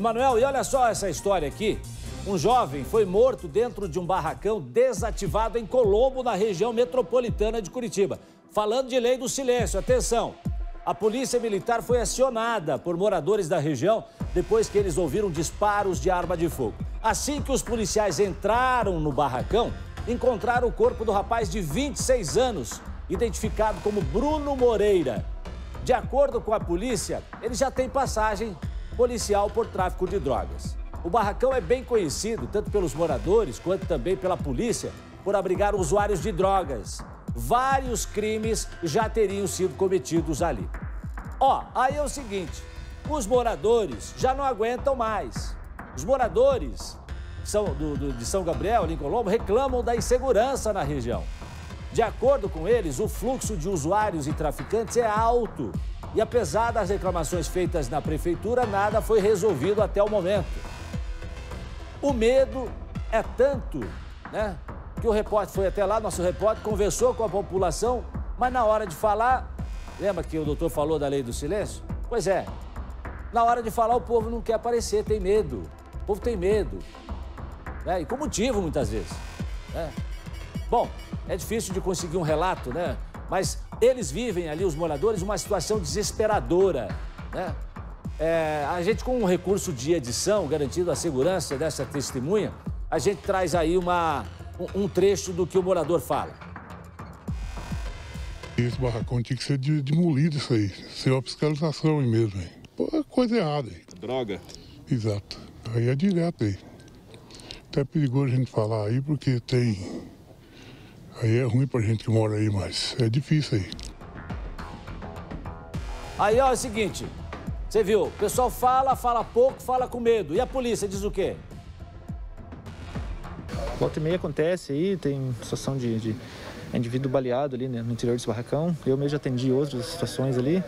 Emanuel, e olha só essa história aqui. Um jovem foi morto dentro de um barracão desativado em Colombo, na região metropolitana de Curitiba. Falando de lei do silêncio, atenção. A polícia militar foi acionada por moradores da região depois que eles ouviram disparos de arma de fogo. Assim que os policiais entraram no barracão, encontraram o corpo do rapaz de 26 anos, identificado como Bruno Moreira. De acordo com a polícia, ele já tem passagem policial por tráfico de drogas. O barracão é bem conhecido, tanto pelos moradores quanto também pela polícia, por abrigar usuários de drogas. Vários crimes já teriam sido cometidos ali. Aí é o seguinte, os moradores já não aguentam mais. Os moradores de São Gabriel, ali em Colombo, reclamam da insegurança na região. De acordo com eles, o fluxo de usuários e traficantes é alto. E apesar das reclamações feitas na prefeitura, nada foi resolvido até o momento. O medo é tanto, né, que o repórter foi até lá, nosso repórter conversou com a população, mas na hora de falar, lembra que o doutor falou da lei do silêncio? Pois é, na hora de falar o povo não quer aparecer, tem medo. O povo tem medo, né? E com motivo muitas vezes, né? Bom, é difícil de conseguir um relato, né? Mas eles vivem ali, os moradores, uma situação desesperadora, né? A gente, com um recurso de edição, garantindo a segurança dessa testemunha, a gente traz aí um trecho do que o morador fala. Esse barracão tinha que ser demolido, isso aí. Sem uma fiscalização aí mesmo. Aí. Pô, é coisa errada aí. Droga. Exato. Aí é direto aí. Até é perigoso a gente falar aí, porque tem... Aí é ruim pra gente que mora aí, mas é difícil aí. Aí, ó, é o seguinte, você viu, o pessoal fala pouco, fala com medo. E a polícia diz o quê? Volta e meia acontece aí, tem situação de indivíduo baleado ali, né, no interior desse barracão. Eu mesmo já atendi outras situações ali.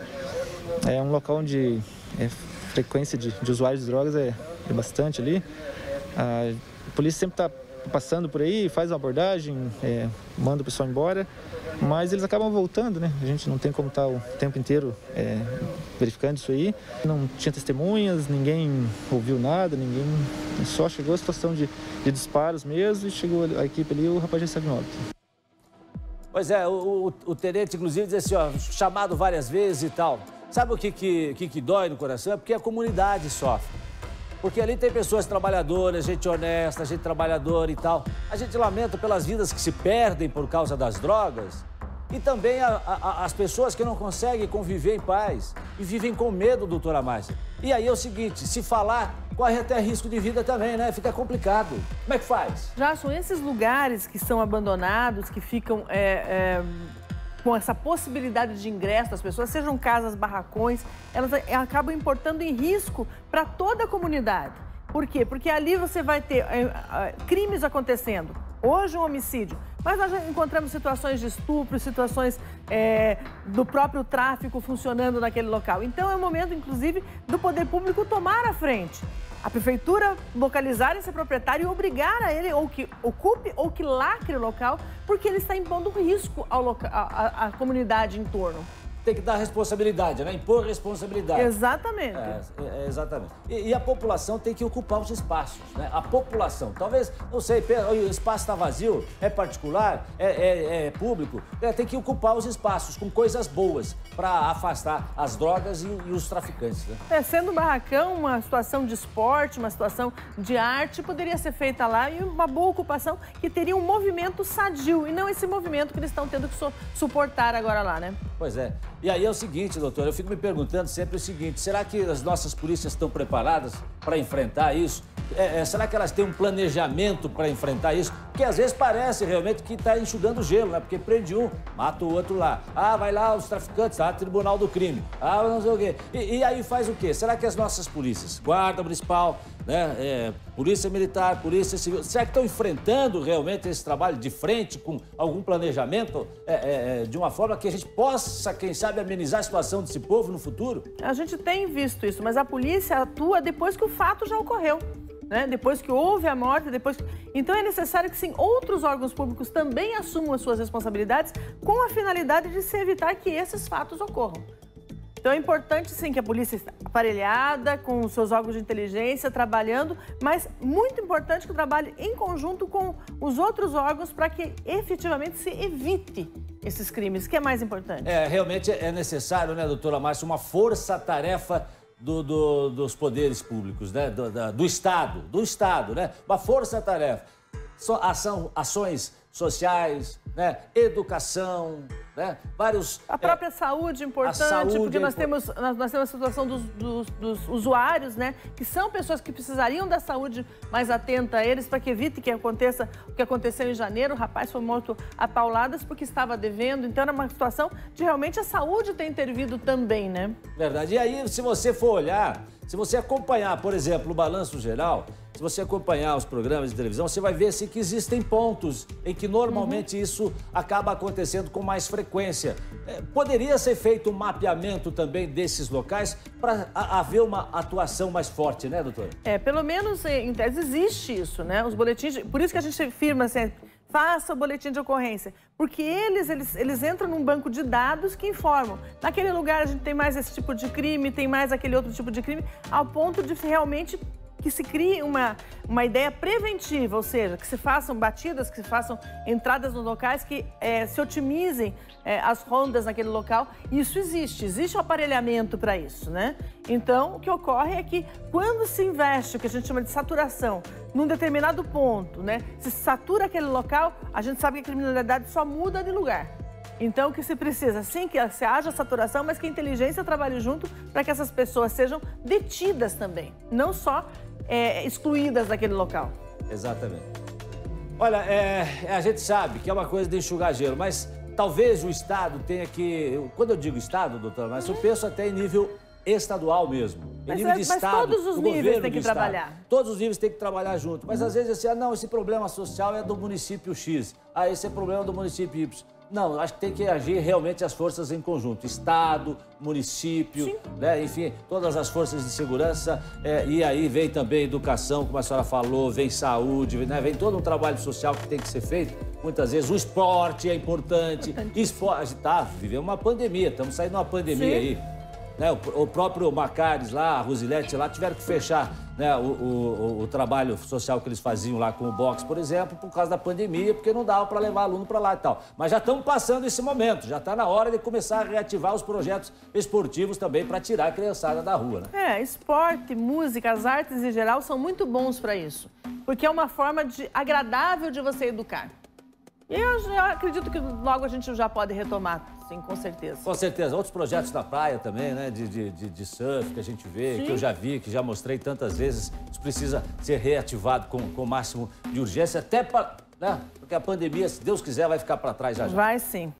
É um local onde frequência de usuários de drogas é bastante ali. A polícia sempre está passando por aí, faz uma abordagem, manda o pessoal embora, mas eles acabam voltando, né? A gente não tem como estar o tempo inteiro verificando isso aí. Não tinha testemunhas, ninguém ouviu nada, ninguém... Só chegou a situação de disparos mesmo e chegou a equipe ali e o rapaz já estava em óbito. Pois é, o tenente, inclusive, diz assim, ó, chamado várias vezes e tal. Sabe o que dói no coração? É porque a comunidade sofre. Porque ali tem pessoas trabalhadoras, gente honesta, gente trabalhadora e tal. A gente lamenta pelas vidas que se perdem por causa das drogas. E também as pessoas que não conseguem conviver em paz e vivem com medo, doutora Márcia. E aí é o seguinte, se falar, corre até risco de vida também, né? Fica complicado. Como é que faz? Já são esses lugares que são abandonados, que ficam com essa possibilidade de ingresso das pessoas, sejam casas, barracões, elas acabam importando em risco para toda a comunidade. Por quê? Porque ali você vai ter crimes acontecendo. Hoje um homicídio, mas nós já encontramos situações de estupro, situações do próprio tráfico funcionando naquele local. Então é o momento, inclusive, do poder público tomar a frente. A prefeitura localizar esse proprietário e obrigar a ele ou que ocupe ou que lacre o local, porque ele está impondo risco à comunidade em torno. Tem que dar responsabilidade, né? Impor responsabilidade. Exatamente. Exatamente. E a população tem que ocupar os espaços, né? A população. Talvez, não sei, o espaço está vazio, é particular, é público. Tem que ocupar os espaços com coisas boas para afastar as drogas e os traficantes, né? Sendo um barracão, uma situação de esporte, uma situação de arte, poderia ser feita lá e uma boa ocupação que teria um movimento sadio e não esse movimento que eles estão tendo que suportar agora lá, né? Pois é. E aí é o seguinte, doutor, eu fico me perguntando sempre o seguinte, será que as nossas polícias estão preparadas para enfrentar isso? Será que elas têm um planejamento para enfrentar isso? Porque às vezes parece realmente que está enxugando gelo, né? Porque prende um, mata o outro lá. Vai lá os traficantes, tribunal do crime. Não sei o quê. E aí faz o quê? Será que as nossas polícias, Guarda Municipal, né, Polícia Militar, Polícia Civil, será que estão enfrentando realmente esse trabalho de frente com algum planejamento de uma forma que a gente possa, quem sabe, amenizar a situação desse povo no futuro? A gente tem visto isso, mas a polícia atua depois que o fato já ocorreu. Né? Depois que houve a morte, Então é necessário que sim, outros órgãos públicos também assumam as suas responsabilidades com a finalidade de se evitar que esses fatos ocorram. Então é importante, sim, que a polícia esteja aparelhada, com os seus órgãos de inteligência, trabalhando, mas muito importante que trabalhe em conjunto com os outros órgãos para que efetivamente se evite esses crimes, que é mais importante. Realmente é necessário, né, doutora Márcia, uma força-tarefa dos poderes públicos, né, do Estado, né, uma força-tarefa. Ações sociais, né? Educação, né? A própria saúde é importante, porque nós temos a situação dos usuários, né? Que são pessoas que precisariam da saúde mais atenta a eles para que evite que aconteça o que aconteceu em janeiro. O rapaz foi morto a pauladas porque estava devendo. Então era uma situação de realmente a saúde ter intervido também, né? Verdade. E aí, se você for olhar, se você acompanhar, por exemplo, o Balanço Geral, se você acompanhar os programas de televisão, você vai ver assim, que existem pontos em que normalmente isso acaba acontecendo com mais frequência. Poderia ser feito um mapeamento também desses locais para haver uma atuação mais forte, né, doutora? Pelo menos em tese existe isso, né? Os boletins, por isso que a gente firma sempre, faça o boletim de ocorrência, porque eles entram num banco de dados que informam. Naquele lugar a gente tem mais esse tipo de crime, tem mais aquele outro tipo de crime, ao ponto de realmente que se crie uma ideia preventiva, ou seja, que se façam batidas, que se façam entradas nos locais, que se otimizem as rondas naquele local. Isso existe um aparelhamento para isso, né? Então, o que ocorre é que quando se investe o que a gente chama de saturação num determinado ponto, né? Se satura aquele local, a gente sabe que a criminalidade só muda de lugar. Então, o que se precisa, sim, que se haja saturação, mas que a inteligência trabalhe junto para que essas pessoas sejam detidas também, não só excluídas daquele local. Exatamente. Olha, a gente sabe que é uma coisa de enxugar gelo, mas talvez o Estado tenha que... Quando eu digo Estado, doutora, mas eu penso até em nível estadual mesmo. Em nível de Estado, todos os níveis têm que trabalhar. Todos os níveis têm que trabalhar junto. Mas às vezes assim, não, esse problema social é do município X. Esse é problema do município Y. Não, acho que tem que agir realmente as forças em conjunto. Estado, município, né? Enfim, todas as forças de segurança. E aí vem também educação, como a senhora falou, vem saúde, né? Vem todo um trabalho social que tem que ser feito. Muitas vezes o esporte é importante. Esporte, vivemos uma pandemia, estamos saindo de uma pandemia aí. Né? O próprio Macares lá, a Rosilete lá, tiveram que fechar, né, o trabalho social que eles faziam lá com o boxe, por exemplo, por causa da pandemia, porque não dava para levar aluno para lá e tal. Mas já estamos passando esse momento, já está na hora de começar a reativar os projetos esportivos também para tirar a criançada da rua, né? Esporte, música, as artes em geral são muito bons para isso, porque é uma forma agradável de você educar. E eu acredito que logo a gente já pode retomar, sim, com certeza. Com certeza. Outros projetos na praia também, né? De surf que a gente vê, que eu já vi, que já mostrei tantas vezes. Isso precisa ser reativado com o máximo de urgência, até para, né? Porque a pandemia, se Deus quiser, vai ficar para trás já. Vai sim.